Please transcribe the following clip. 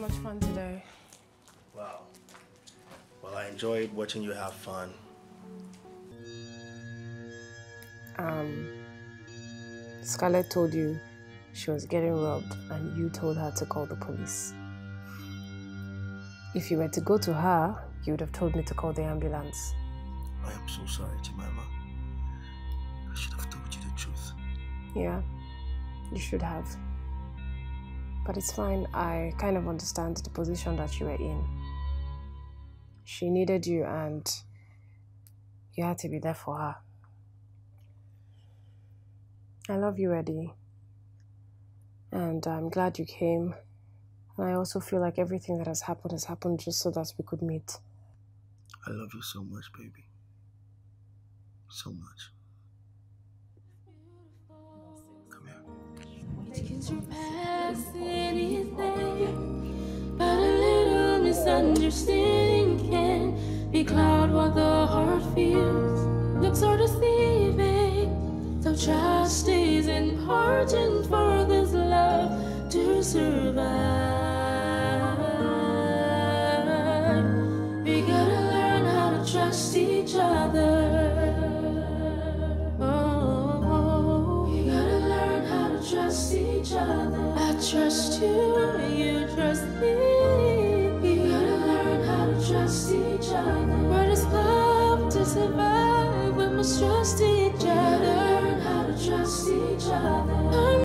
much fun today. Wow. Well, I enjoyed watching you have fun. Scarlett told you she was getting robbed and you told her to call the police. If you were to go to her, you would have told me to call the ambulance. I am so sorry, Jemima. I should have told you the truth. Yeah, you should have. But it's fine. I kind of understand the position that you were in. She needed you and you had to be there for her. I love you, Eddie. And I'm glad you came. And I also feel like everything that has happened just so that we could meet. I love you so much, baby. So much. Come here. It can surpass anything, but a little misunderstanding can becloud what the heart feels. Looks are deceiving, so trust is important for this love to survive. We gotta learn how to trust each other. Trust each other. I trust you, you trust me. We gotta learn how to trust each other. Where does love to survive? We must trust each other. Learn how to trust each other.